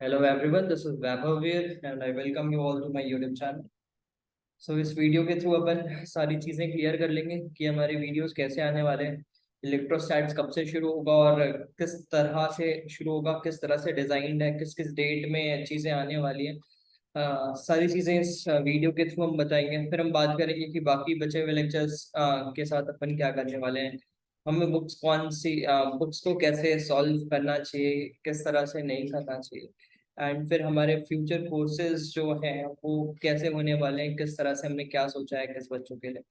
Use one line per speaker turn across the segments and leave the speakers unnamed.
Hello everyone, this is Vaibhav here and I welcome you all to my YouTube channel. इस video के through अपन सारी चीज़ें clear कर लेंगे कि हमारे वीडियोस कैसे आने वाले हैं, इलेक्ट्रोस्टैट्स कब से शुरू होगा और किस तरह से शुरू होगा, किस तरह से डिज़ाइन है, किस किस डेट में चीज़ें आने वाली हैं। सारी चीज़ें इस वीडियो के थ्रू हम बताएंगे। फिर हम बात करेंगे कि बाकी बचे हुए लेक्चर्स के साथ अपन क्या करने वाले हैं, हमें बुक्स कौन सी बुक्स को कैसे सॉल्व करना चाहिए, किस तरह से नहीं करना चाहिए, एंड फिर हमारे फ्यूचर कोर्सेज जो हैं वो कैसे होने वाले हैं, किस तरह से हमने क्या सोचा है किस बच्चों के लिए।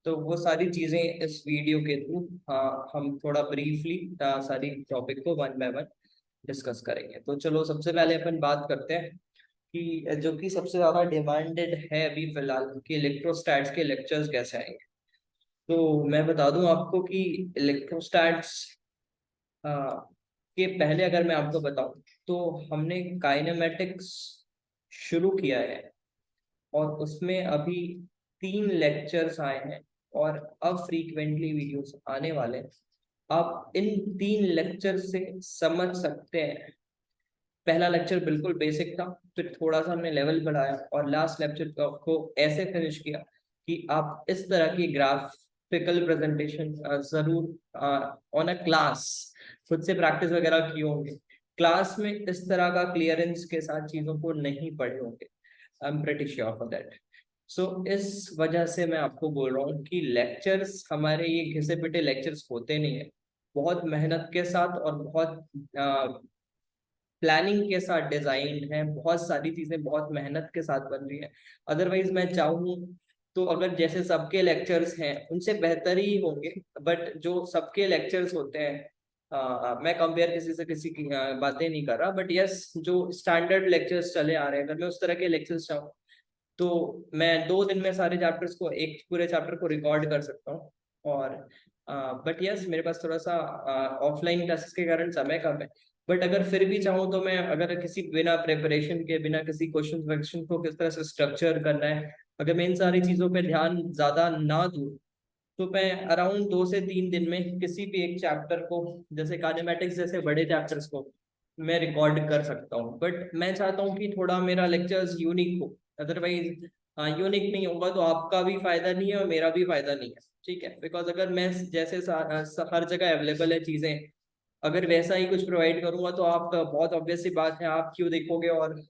तो वो सारी चीज़ें इस वीडियो के थ्रू हम थोड़ा ब्रीफली सारी टॉपिक को वन बाय वन डिस्कस करेंगे। तो चलो सबसे पहले अपन बात करते हैं कि जो कि सबसे ज़्यादा डिमांडेड है अभी फिलहाल कि इलेक्ट्रोस्टैट्स के लेक्चर्स कैसे आएंगे। तो मैं बता दूं आपको कि इलेक्ट्रोस्टैट्स के पहले अगर मैं आपको बताऊं तो हमने काइनेमेटिक्स शुरू किया है और उसमें अभी 3 लेक्चर्स आए हैं और अब फ्रीक्वेंटली वीडियोस आने वाले हैं। आप इन 3 लेक्चर से समझ सकते हैं। पहला लेक्चर बिल्कुल बेसिक था, फिर थोड़ा सा हमने लेवल बढ़ाया और लास्ट लेक्चर को ऐसे फिनिश किया कि आप इस तरह की ग्राफिकल प्रेजेंटेशन जरूर ऑन अ क्लास खुद से प्रैक्टिस वगैरह किए होंगे। क्लास में इस तरह का क्लियरेंस के साथ चीजों को नहीं पढ़े होंगे। I am pretty sure for that. इस वजह से मैं आपको बोल रहा हूँ कि लेक्चर्स हमारे ये घिसे पिटे लेक्चर्स होते नहीं है। बहुत मेहनत के साथ और बहुत प्लानिंग के साथ डिजाइन है, बहुत सारी चीजें बहुत मेहनत के साथ बन रही है। अदरवाइज मैं चाहूँ तो अगर जैसे सबके लेक्चर्स हैं उनसे बेहतर ही होंगे, बट जो सबके लेक्चर्स होते हैं मैं कंपेयर किसी से किसी की बातें नहीं कर रहा, बट यस जो स्टैंडर्ड लेक्चर्स चले आ रहे हैं अगर मैं उस तरह के लेक्चर्स चाहूँ तो मैं 2 दिन में सारे चैप्टर्स को, एक पूरे चैप्टर को रिकॉर्ड कर सकता हूँ। और बट यस मेरे पास थोड़ा सा ऑफलाइन क्लासेस के कारण समय कम है। बट अगर फिर भी चाहूँ तो मैं अगर किसी बिना प्रिपरेशन के, बिना किसी क्वेश्चन वक्शन को किस तरह से स्ट्रक्चर करना है, अगर मैं इन सारी चीज़ों पे ध्यान ज़्यादा ना दूँ तो मैं अराउंड 2 से 3 दिन में किसी भी एक चैप्टर को, जैसे काइनेमेटिक्स जैसे बड़े चैप्टर्स को मैं रिकॉर्ड कर सकता हूँ। बट मैं चाहता हूँ कि थोड़ा मेरा लेक्चर्स यूनिक हो। अदरवाइज यूनिक नहीं होगा तो आपका भी फायदा नहीं है और मेरा भी फायदा नहीं है। ठीक है, बिकॉज अगर मैं जैसे हर जगह अवेलेबल है चीज़ें, अगर वैसा ही कुछ प्रोवाइड करूंगा तो आप बहुत ऑब्वियस सी बात है आप क्यों देखोगे और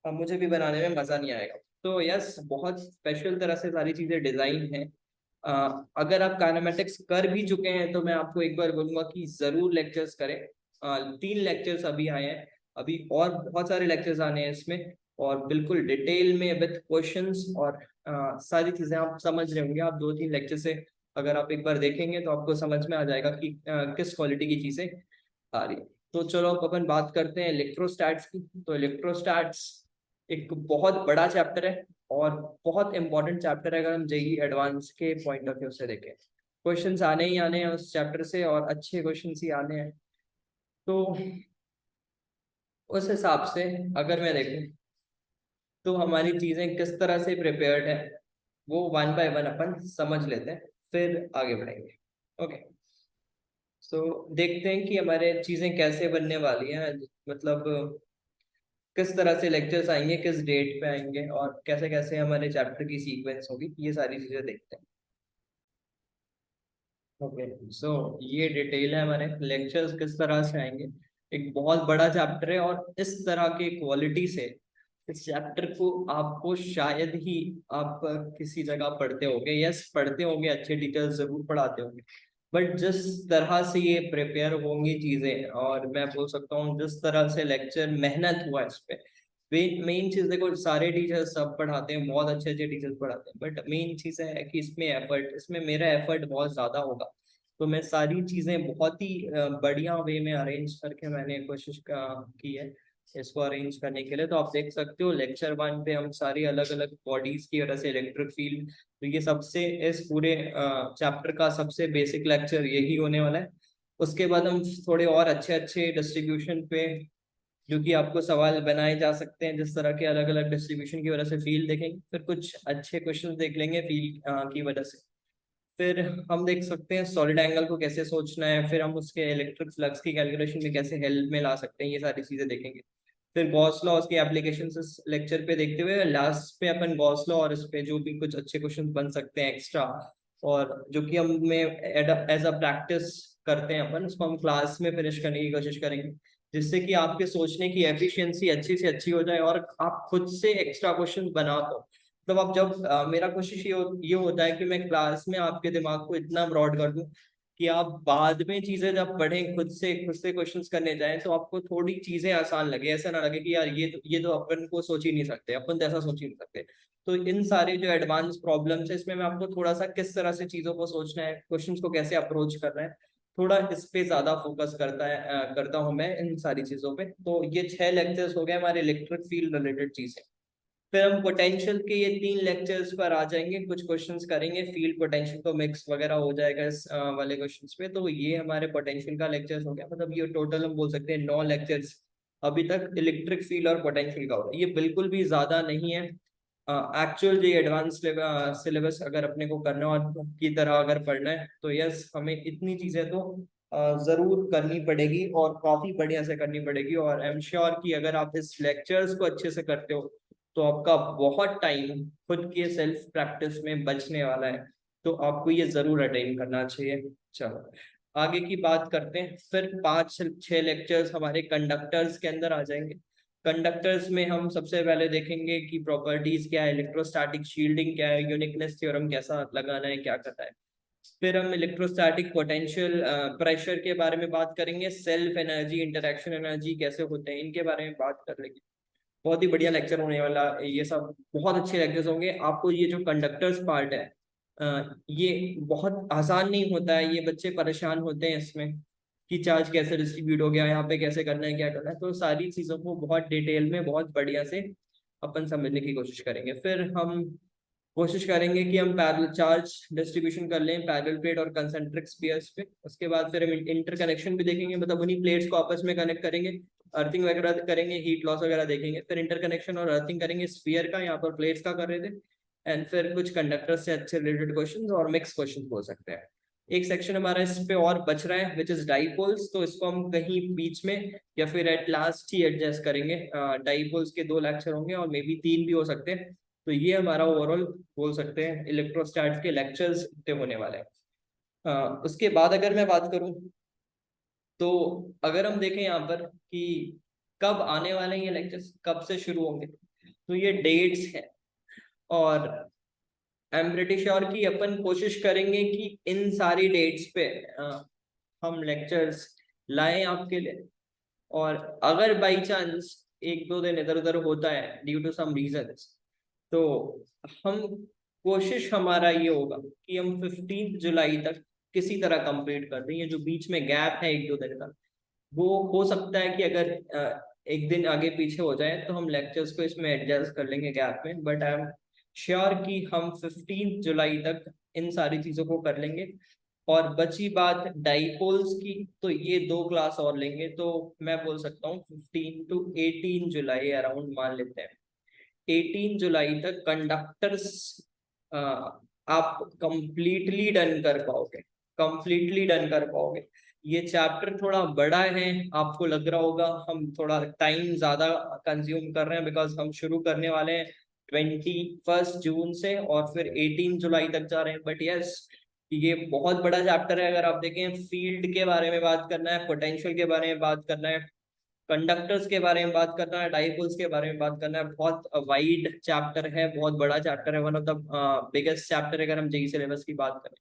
मुझे भी बनाने में मज़ा नहीं आएगा। तो यस बहुत स्पेशल तरह से सारी चीज़ें डिज़ाइन है। अगर आप काइनेमेटिक्स कर भी चुके हैं तो मैं आपको एक बार बोलूंगा कि जरूर लेक्चर्स करें। 3 लेक्चर्स अभी आए हैं, अभी और बहुत सारे लेक्चर्स आने हैं इसमें, और बिल्कुल डिटेल में विद क्वेश्चंस और सारी चीजें आप समझ रहे होंगे। आप 2-3 लेक्चर से अगर आप एक बार देखेंगे तो आपको समझ में आ जाएगा कि किस क्वालिटी की चीजें आ रही है। तो चलो अब अपन बात करते हैं इलेक्ट्रोस्टैट्स की। तो इलेक्ट्रोस्टैट्स एक बहुत बड़ा चैप्टर है और बहुत इंपॉर्टेंट चैप्टर है अगर हम जेईई एडवांस के पॉइंट ऑफ व्यू से देखें। क्वेश्चंस आने ही आने हैं उस चैप्टर से और अच्छे क्वेश्चंस ही आने हैं। तो उस हिसाब से अगर मैं देखूं तो हमारी चीजें किस तरह से प्रिपेयर्ड है वो वन बाय वन अपन समझ लेते हैं, फिर आगे बढ़ेंगे। ओके, देखते हैं कि हमारे चीजें कैसे बनने वाली हैं, मतलब किस तरह से लेक्चर्स आएंगे, किस डेट पे आएंगे और कैसे कैसे हमारे चैप्टर की सीक्वेंस होगी, ये सारी चीजें देखते हैं। ओके, ये डिटेल है हमारे लेक्चर्स किस तरह से आएंगे। एक बहुत बड़ा चैप्टर है और इस तरह के क्वालिटी से इस चैप्टर को आपको शायद ही आप किसी जगह पढ़ते होंगे। यस पढ़ते होंगे, अच्छे टीचर्स जरूर पढ़ाते होंगे, बट जिस तरह से ये प्रिपेयर होंगी चीजें, और मैं बोल सकता हूँ जिस तरह से लेक्चर मेहनत हुआ इस पे। मेन चीज देखो, सारे टीचर्स सब पढ़ाते हैं, बहुत अच्छे अच्छे टीचर्स पढ़ाते हैं, बट मेन चीज है कि इसमें एफर्ट, इसमें मेरा एफर्ट बहुत ज्यादा होगा। तो मैं सारी चीजें बहुत ही बढ़िया वे में अरेंज करके मैंने कोशिश की है इसको अरेंज करने के लिए। तो आप देख सकते हो लेक्चर 1 पे हम सारी अलग अलग बॉडीज की वजह से इलेक्ट्रिक फील्ड, तो ये सबसे इस पूरे चैप्टर का सबसे बेसिक लेक्चर यही होने वाला है। उसके बाद हम थोड़े और अच्छे अच्छे डिस्ट्रीब्यूशन पे, जो कि आपको सवाल बनाए जा सकते हैं जिस तरह के अलग अलग डिस्ट्रीब्यूशन की वजह से फील्ड देखेंगे, फिर कुछ अच्छे क्वेश्चन देख लेंगे फील्ड की वजह से। फिर हम देख सकते हैं सॉलिड एंगल को कैसे सोचना है, फिर हम उसके इलेक्ट्रिक फ्लक्स की कैलकुलेशन में कैसे हेल्प में ला सकते हैं, ये सारी चीजें देखेंगे। फिर गॉस लॉ उसकी एप्लीकेशन इस लेक्चर पे देखते हुए लास्ट पे अपन गॉस लॉ और इस पे जो भी कुछ अच्छे क्वेश्चन बन सकते हैं एक्स्ट्रा, और जो कि हम में एज अ प्रैक्टिस करते हैं अपन, उसको हम क्लास में फिनिश करने की कोशिश करेंगे, जिससे कि आपके सोचने की एफिशिएंसी अच्छी से अच्छी हो जाए और आप खुद से एक्स्ट्रा क्वेश्चन बना दो। मतलब आप जब मेरा कोशिश ये होता है कि मैं क्लास में आपके दिमाग को इतना ब्रॉड कर दूं कि आप बाद में चीजें जब पढ़ें खुद से क्वेश्चंस करने जाएं तो आपको थोड़ी चीजें आसान लगे, ऐसा ना लगे कि यार ये तो अपन को सोच ही नहीं सकते, अपन तो ऐसा सोच ही नहीं सकते। तो इन सारी जो एडवांस प्रॉब्लम्स है इसमें मैं आपको थोड़ा सा किस तरह से चीजों को सोचना है, क्वेश्चंस को कैसे अप्रोच करना है, थोड़ा इस पे ज्यादा फोकस करता हूँ मैं इन सारी चीजों पे। तो ये 6 लेक्चर्स हो गए हमारे इलेक्ट्रिक फील्ड रिलेटेड चीजें। फिर हम पोटेंशियल के ये 3 लेक्चर्स पर आ जाएंगे, कुछ क्वेश्चंस करेंगे, फील्ड पोटेंशियल तो मिक्स वगैरह हो जाएगा इस वाले क्वेश्चंस पे। तो ये हमारे पोटेंशियल का लेक्चर्स हो गया, मतलब ये टोटल हम बोल सकते हैं 9 लेक्चर्स अभी तक इलेक्ट्रिक फील्ड और पोटेंशियल का होगा। ये बिल्कुल भी ज्यादा नहीं है। एक्चुअल जो एडवांस सिलेबस अगर अपने को करना और की तरह अगर पढ़ना है तो यस, हमें इतनी चीजें तो जरूर करनी पड़ेगी और काफी बढ़िया से करनी पड़ेगी। और आई एम श्योर कि अगर आप इस लेक्चर्स को अच्छे से करते हो तो आपका बहुत टाइम खुद के सेल्फ प्रैक्टिस में बचने वाला है। तो आपको ये जरूर अटेंड करना चाहिए। चलो आगे की बात करते हैं। फिर 5 6 लेक्चर्स हमारे कंडक्टर्स के अंदर आ जाएंगे। कंडक्टर्स में हम सबसे पहले देखेंगे कि प्रॉपर्टीज क्या है, इलेक्ट्रोस्टैटिक शील्डिंग क्या है, यूनिकनेस थ्योरम कैसा लगाना है, क्या करना है। फिर हम इलेक्ट्रोस्टैटिक पोटेंशियल प्रेशर के बारे में बात करेंगे, सेल्फ एनर्जी इंटरेक्शन एनर्जी कैसे होते हैं इनके बारे में बात कर लेंगे। बहुत ही बढ़िया लेक्चर होने वाला, ये सब बहुत अच्छे लेक्चर्स होंगे। आपको ये जो कंडक्टर्स पार्ट है ये बहुत आसान नहीं होता है, ये बच्चे परेशान होते हैं इसमें कि चार्ज कैसे डिस्ट्रीब्यूट हो गया, यहाँ पे कैसे करना है, क्या करना है। तो सारी चीजों को बहुत डिटेल में बहुत बढ़िया से अपन समझने की कोशिश करेंगे। फिर हम कोशिश करेंगे कि हम पैरेलल चार्ज डिस्ट्रीब्यूशन कर लें पैरेलल प्लेट और कंसेंट्रिक स्फीयर्स पे। उसके बाद फिर हम इंटरकनेक्शन भी देखेंगे, मतलब उन्हीं प्लेट्स को आपस में कनेक्ट करेंगे, अर्थिंग वगैरह करेंगे, हीट लॉस वगैरह देखेंगे। फिर इंटरकनेक्शन और अर्थिंग करेंगे स्फीयर का, यहाँ पर प्लेट्स का कर रहे थे। एंड फिर कुछ कंडक्टर से अच्छे रिलेटेड क्वेश्चन और मिक्स क्वेश्चन हो सकते हैं। एक सेक्शन हमारा इस पे और बच रहा है विच इज डाइपोल्स, तो इसको हम कहीं बीच में या फिर एट लास्ट ही एडजस्ट करेंगे। डाइपोल्स के 2 लेक्चर होंगे और मे बी 3 भी हो सकते हैं। तो ये हमारा ओवरऑल बोल सकते हैं इलेक्ट्रोस्टैट्स के लेक्चर्स इतने होने वाले हैं। उसके बाद अगर मैं बात करूं तो अगर हम देखें यहाँ पर कि कब आने वाले हैं ये लेक्चर्स, कब से शुरू होंगे, तो ये डेट्स हैं। और आई एम प्रीटी श्योर कि अपन कोशिश करेंगे कि इन सारी डेट्स पे हम लेक्चर्स लाएं आपके लिए। और अगर बाई चांस 1 2 दिन इधर उधर होता है ड्यू टू सम रीजंस, तो हम कोशिश हमारा ये होगा कि हम 15 जुलाई तक किसी तरह कंप्लीट कर दें। ये जो बीच में गैप है 1 2 दिन का, वो हो सकता है कि अगर एक दिन आगे पीछे हो जाए तो हम लेक्चर्स को इसमें एडजस्ट कर लेंगे गैप में। बट आई एम श्योर कि हम 15 जुलाई तक इन सारी चीजों को कर लेंगे। और बची बात डाइपोल्स की, तो ये 2 क्लास और लेंगे, तो मैं बोल सकता हूँ 15 to 18 जुलाई अराउंड मान लेते हैं। 18 जुलाई तक कंडक्टर्स आप कंप्लीटली डन कर पाओगे, कंप्लीटली डन कर पाओगे। ये चैप्टर थोड़ा बड़ा है, आपको लग रहा होगा हम थोड़ा टाइम ज्यादा कंज्यूम कर रहे हैं, बिकॉज हम शुरू करने वाले हैं 21 जून से और फिर 18 जुलाई तक जा रहे हैं। बट यस, ये बहुत बड़ा चैप्टर है। अगर आप देखें फील्ड के बारे में बात करना है, पोटेंशियल के बारे में बात करना है, कंडक्टर्स के बारे में बात करना है, डाइपोल्स के बारे में बात करना है, बहुत वाइड चैप्टर है, बहुत बड़ा चैप्टर है, one of the biggest chapter अगर हम जेई सिलेबस की बात करें।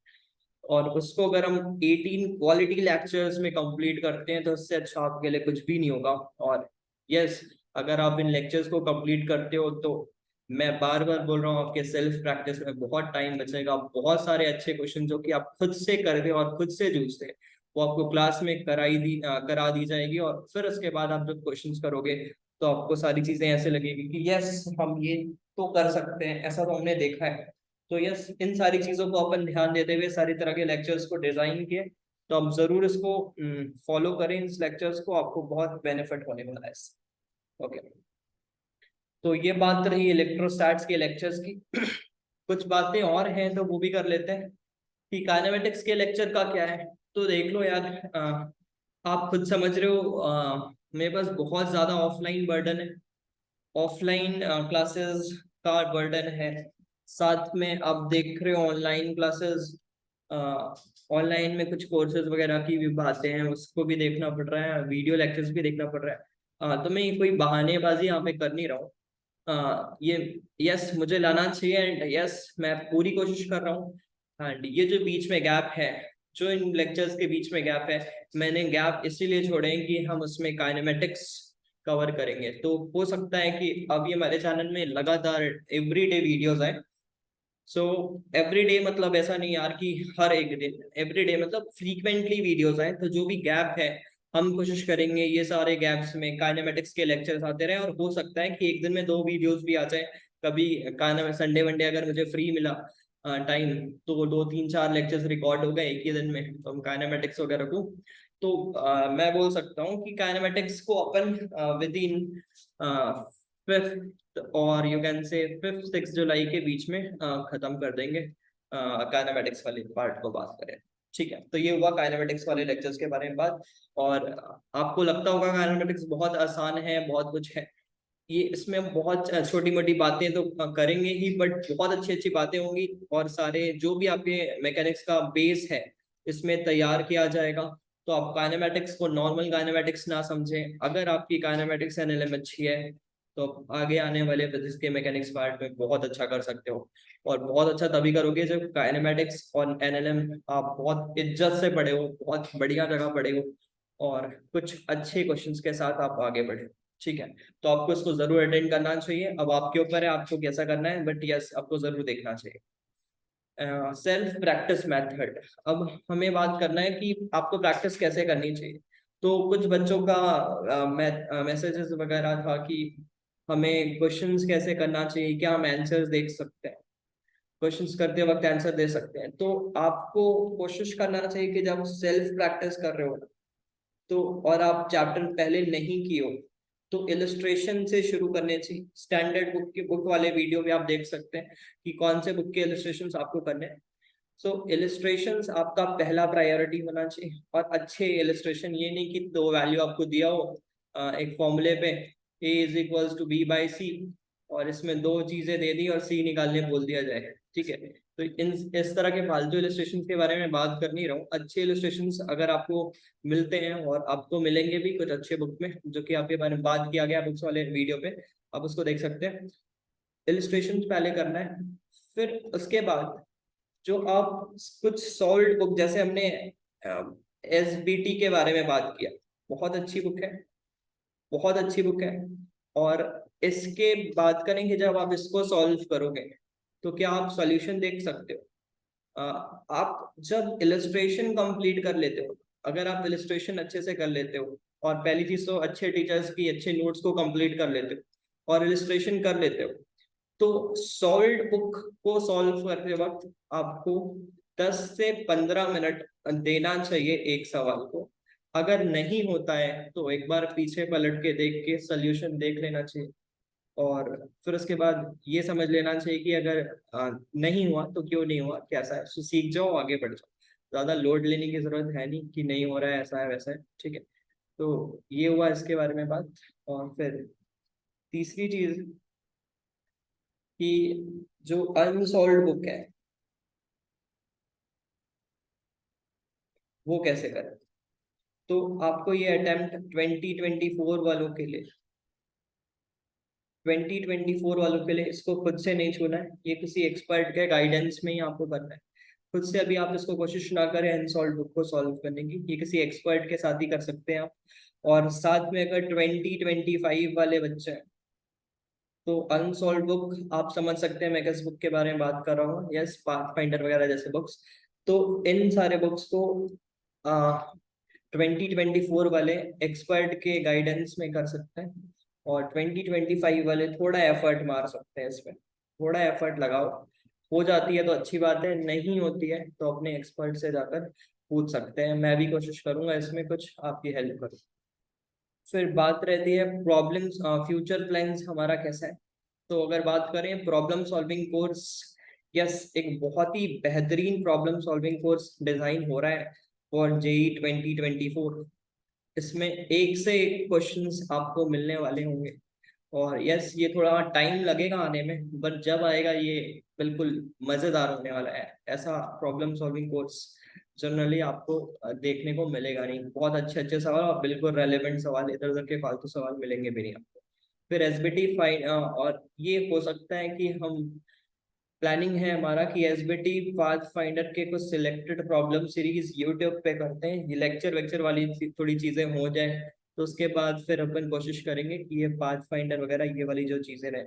और उसको अगर हम 18 क्वालिटी लेक्चर्स में कंप्लीट करते हैं तो उससे अच्छा आपके लिए कुछ भी नहीं होगा। और यस, अगर आप इन लेक्चर्स को कंप्लीट करते हो तो मैं बार बार बोल रहा हूँ आपके सेल्फ प्रैक्टिस में बहुत टाइम बचेगा। बहुत सारे अच्छे क्वेश्चन जो कि आप खुद से करते और खुद से जूझते हैं वो आपको क्लास में करा दी जाएगी। और फिर उसके बाद आप जब क्वेश्चंस करोगे तो आपको सारी चीजें ऐसे लगेगी कि यस, हम ये तो कर सकते हैं, ऐसा तो हमने देखा है। तो यस, इन सारी चीजों को अपन ध्यान देते हुए सारी तरह के लेक्चर्स को डिजाइन किए, तो आप जरूर इसको फॉलो करें, इस लेक्चर्स को, आपको बहुत बेनिफिट होने वाला है इससे। ओके, तो ये बात रही इलेक्ट्रोस्टैट्स के लेक्चर्स की। कुछ बातें और हैं तो वो भी कर लेते हैं कि काइनेमेटिक्स के लेक्चर का क्या है। तो देख लो यार, आप खुद समझ रहे हो, मेरे पास बहुत ज़्यादा ऑफलाइन बर्डन है, ऑफलाइन क्लासेस का बर्डन है, साथ में आप देख रहे हो ऑनलाइन क्लासेस, ऑनलाइन में कुछ कोर्सेज वगैरह की भी बातें हैं, उसको भी देखना पड़ रहा है, वीडियो लेक्चर्स भी देखना पड़ रहा है। तो मैं कोई बहानेबाजी यहाँ पे कर नहीं रहा हूँ। ये यस मुझे लाना चाहिए, एंड यस मैं पूरी कोशिश कर रहा हूँ। एंड ये जो बीच में गैप है, जो इन लेक्चर्स के बीच में गैप है, मैंने गैप इसीलिए छोड़े हैं कि हम उसमें काइनेमेटिक्स कवर करेंगे। तो हो सकता है कि अभी हमारे चैनल में लगातार एवरीडे वीडियोस आए। सो एवरीडे मतलब ऐसा नहीं यार कि हर एक दिन, एवरीडे मतलब फ्रीक्वेंटली वीडियोस आए। तो जो भी गैप है हम कोशिश करेंगे ये सारे गैप्स में काइनेमेटिक्स के लेक्चर्स आते रहे, और हो सकता है कि एक दिन में 2 वीडियोस भी आ जाए। कभी काइने संडे वनडे अगर मुझे फ्री मिला टाइम, तो 2 3 4 लेक्चर्स रिकॉर्ड हो गए एक ही दिन में, तो हम काइनेमेटिक्स वगैरह को, तो मैं बोल सकता हूँ कि काइनेमेटिक्स को अपन विद इन 5th और यू कैन से 5th 6 जुलाई के बीच में खत्म कर देंगे, काइनेमेटिक्स वाली पार्ट को बात करें। ठीक है, तो ये हुआ काइनेमेटिक्स वाले लेक्चर्स के बारे में बात। और आपको लगता होगा काइनेमेटिक्स बहुत आसान है, बहुत कुछ है, ये इसमें बहुत छोटी मोटी बातें तो करेंगे ही, बट बहुत अच्छी अच्छी बातें होंगी, और सारे जो भी आपके मैकेनिक्स का बेस है इसमें तैयार किया जाएगा। तो आप काइनेमेटिक्स को नॉर्मल काइनेमेटिक्स ना समझें, अगर आपकी काइनेमेटिक्स एनएलएम अच्छी है तो आप आगे आने वाले फिजिक्स के मैकेनिक्स पार्ट में बहुत अच्छा कर सकते हो। और बहुत अच्छा तभी करोगे जब काइनेमेटिक्स और एनएलएम आप बहुत इज्जत से पढ़े हो, बहुत बढ़िया जगह पढ़े हो, और कुछ अच्छे क्वेश्चंस के साथ आप आगे बढ़े। ठीक है, तो आपको इसको जरूर अटेंड करना चाहिए। अब आपके ऊपर है आपको कैसा करना है, बट यस आपको जरूर देखना चाहिए। सेल्फ प्रैक्टिस मेथड, अब हमें बात करना है कि आपको प्रैक्टिस कैसे करनी चाहिए। तो कुछ बच्चों का मैसेजेस वगैरह था कि हमें क्वेश्चंस कैसे करना चाहिए, क्या हम आंसर्स देख सकते हैं, क्वेश्चंस करते वक्त आंसर दे सकते हैं। तो आपको कोशिश करना चाहिए कि जब सेल्फ प्रैक्टिस कर रहे हो तो, और आप चैप्टर पहले नहीं किए हो, तो इलस्ट्रेशन से शुरू करने चाहिए। स्टैंडर्ड बुक के बुक वाले वीडियो में आप देख सकते हैं कि कौन से बुक के इलस्ट्रेशन आपको करने हैं। सो इलस्ट्रेशंस आपका पहला प्रायोरिटी होना चाहिए, और अच्छे इलस्ट्रेशन, ये नहीं कि दो वैल्यू आपको दिया हो एक फॉर्मूले पे A = B/C, और इसमें दो चीजें दे दी और C निकालने बोल दिया जाए। ठीक है, तो इन इस तरह के फालतू इलस्ट्रेशन के बारे में बात कर नहीं रहा हूँ। अच्छे इलस्ट्रेशन अगर आपको मिलते हैं, और आपको मिलेंगे भी कुछ अच्छे बुक में जो कि आपके बारे में बात किया गया बुक्स वाले वीडियो पे, आप उसको देख सकते हैं। इलस्ट्रेशन पहले करना है, फिर उसके बाद जो आप कुछ सॉल्व बुक, जैसे हमने SBT के बारे में बात किया, बहुत अच्छी बुक है, बहुत अच्छी बुक है। और इसके बात करेंगे जब आप इसको सॉल्व करोगे तो क्या आप सॉल्यूशन देख सकते हो। आप जब इलस्ट्रेशन कंप्लीट कर लेते हो, अगर आप इलस्ट्रेशन अच्छे से कर लेते हो, और पहली चीज तो अच्छे टीचर्स की अच्छे नोट्स को कंप्लीट कर लेते हो और इलस्ट्रेशन कर लेते हो, तो सॉल्व बुक को सॉल्व करते वक्त आपको 10 से 15 मिनट देना चाहिए एक सवाल को। अगर नहीं होता है तो एक बार पीछे पलट के देख के सोल्यूशन देख लेना चाहिए, और फिर उसके बाद ये समझ लेना चाहिए कि अगर नहीं हुआ तो क्यों नहीं हुआ, कैसा है, तो सीख जाओ, आगे बढ़ जाओ। ज्यादा लोड लेने की जरूरत है नहीं कि नहीं हो रहा है, ऐसा है वैसा है। ठीक है, तो ये हुआ इसके बारे में बात। और फिर तीसरी चीज कि जो अनसॉल्व बुक है वो कैसे करें। तो आपको ये अटेम्प्ट 2024 वालों के लिए, 2024 वालों के लिए इसको खुद से नहीं छूना है, ये किसी एक्सपर्ट के गाइडेंस में ही आपको करना है। खुद से अभी आप इसको कोशिश ना करें अनसॉल्व बुक को सॉल्व करने की, ये किसी एक्सपर्ट के साथ ही कर सकते हैं आप। और साथ में अगर 2025 वाले बच्चे हैं तो अनसॉल्व बुक आप समझ सकते हैं मैं किस बुक के बारे में बात कर रहा हूँ, यस पाथफाइंडर वगैरह जैसे बुक्स। तो इन सारे बुक्स को 2024 वाले एक्सपर्ट के गाइडेंस में कर सकते हैं, और 2025 वाले थोड़ा एफर्ट मार सकते हैं इसमें, थोड़ा एफर्ट लगाओ। हो जाती है तो अच्छी बात है, नहीं होती है तो अपने एक्सपर्ट से जाकर पूछ सकते हैं। मैं भी कोशिश करूंगा इसमें कुछ आपकी हेल्प करूँ। फिर बात रहती है प्रॉब्लम्स, फ्यूचर प्लान्स हमारा कैसा है। तो अगर बात करें प्रॉब्लम सॉल्विंग कोर्स, यस एक बहुत ही बेहतरीन प्रॉब्लम सॉल्विंग कोर्स डिजाइन हो रहा है फॉर JEE 2024। इसमें एक से एक क्वेश्चंस आपको मिलने वाले होंगे। और यस, ये थोड़ा टाइम लगेगा आने में, बट जब आएगा ये बिल्कुल मजेदार होने वाला है। ऐसा प्रॉब्लम सॉल्विंग कोर्स जनरली आपको देखने को मिलेगा नहीं। बहुत अच्छे अच्छे सवाल और बिल्कुल रेलेवेंट सवाल, इधर उधर के फालतू सवाल मिलेंगे भी नहीं आपको। फिर एसबीटी फाइन, और ये हो सकता है कि हम, प्लानिंग है हमारा कि एसबीटी पाथ फाइंडर के कुछ सिलेक्टेड प्रॉब्लम सीरीज यूट्यूब पे करते हैं, ये लेक्चर वेक्चर वाली थोड़ी चीजें हो जाए, तो उसके बाद फिर अपन कोशिश करेंगे कि ये पाथ फाइंडर वगैरह ये वाली जो चीजें रहे,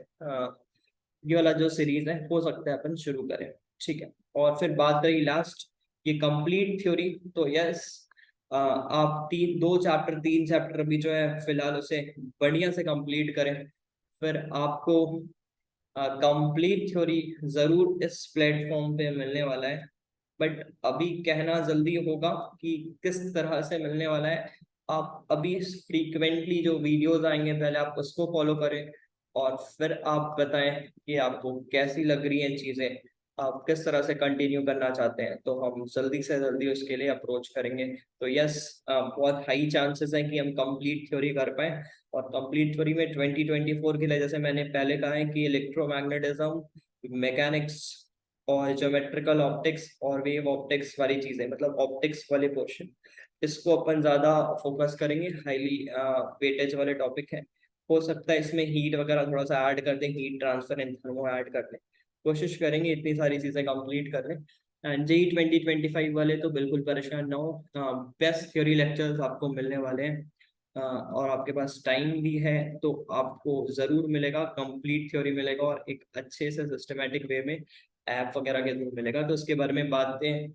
ये वाला जो सीरीज है हो सकता है अपन शुरू करें। ठीक है। और फिर बात करें लास्ट, ये कंप्लीट थ्योरी, तो यस, आप दो चैप्टर, तीन चैप्टर अभी जो है फिलहाल उसे बढ़िया से कंप्लीट करें। फिर आपको कंप्लीट थ्योरी जरूर इस प्लेटफॉर्म पे मिलने वाला है, बट अभी कहना जल्दी होगा कि किस तरह से मिलने वाला है। आप अभी फ्रीक्वेंटली जो वीडियोस आएंगे पहले आप उसको फॉलो करें, और फिर आप बताएं कि आपको कैसी लग रही हैं चीजें, आप किस तरह से कंटिन्यू करना चाहते हैं, तो हम जल्दी से जल्दी उसके लिए अप्रोच करेंगे। तो यस, बहुत हाई चांसेस है कि हम कंप्लीट थ्योरी कर पाए। और कंप्लीट थ्योरी में 2024 के लिए, जैसे मैंने पहले कहा है कि इलेक्ट्रोमैग्नेटिज्म, मैकेनिक्स और ज्योमेट्रिकल ऑप्टिक्स और वेव ऑप्टिक्स वाली चीजें, मतलब ऑप्टिक्स वाले पोर्शन, इसको अपन ज्यादा फोकस करेंगे। हाईली वेटेज वाले टॉपिक है। हो सकता है इसमें हीट वगैरह थोड़ा सा ऐड कर दें, heat transfer and thermo add कर लें। कोशिश करेंगे इतनी सारी चीजें कंप्लीट कर लें। एंड जेई 2025 वाले तो बिल्कुल परेशान ना हो, बेस्ट थ्योरी लेक्चर्स आपको मिलने वाले हैं। और आपके पास टाइम भी है तो आपको जरूर मिलेगा, कंप्लीट थ्योरी मिलेगा, और एक अच्छे से सिस्टमेटिक वे में ऐप वगैरह के थ्रू मिलेगा। तो उसके बारे में बातें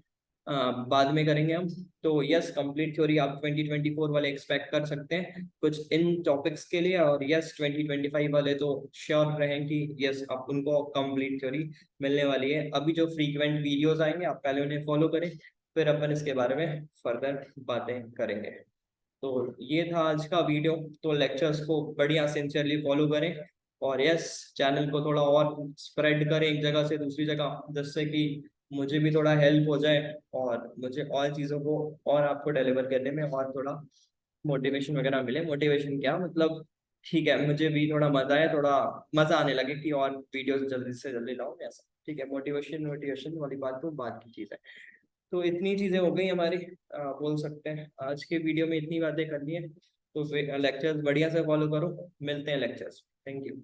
बाद में करेंगे हम। तो यस, कंप्लीट थ्योरी आप 2024 वाले एक्सपेक्ट कर सकते हैं कुछ इन टॉपिक्स के लिए। और यस, 2025 वाले तो श्योर रहें कि यस आप उनको कंप्लीट थ्योरी मिलने वाली है। अभी जो फ्रीक्वेंट वीडियोस आएंगे आप पहले उन्हें फॉलो करें, फिर अपन इसके बारे में फर्दर बातें करेंगे। तो ये था आज का वीडियो। तो लेक्चर्स को बढ़िया सिंसियरली फॉलो करें, और यस, चैनल को थोड़ा और स्प्रेड करें एक जगह से दूसरी जगह, जिससे कि मुझे भी थोड़ा हेल्प हो जाए, और मुझे और चीज़ों को और आपको डिलीवर करने में और थोड़ा मोटिवेशन वगैरह मिले। मोटिवेशन क्या मतलब, ठीक है, मुझे भी थोड़ा मजा आए, थोड़ा मजा आने लगे कि और वीडियोस जल्दी से जल्दी लाऊं ऐसा। ठीक है, मोटिवेशन मोटिवेशन वाली बात तो बात की चीज़ है। तो इतनी चीजें हो गई हमारी, बोल सकते हैं आज के वीडियो में इतनी बातें करनी है। तो लेक्चर्स बढ़िया से फॉलो करो, मिलते हैं लेक्चर्स। Thank you.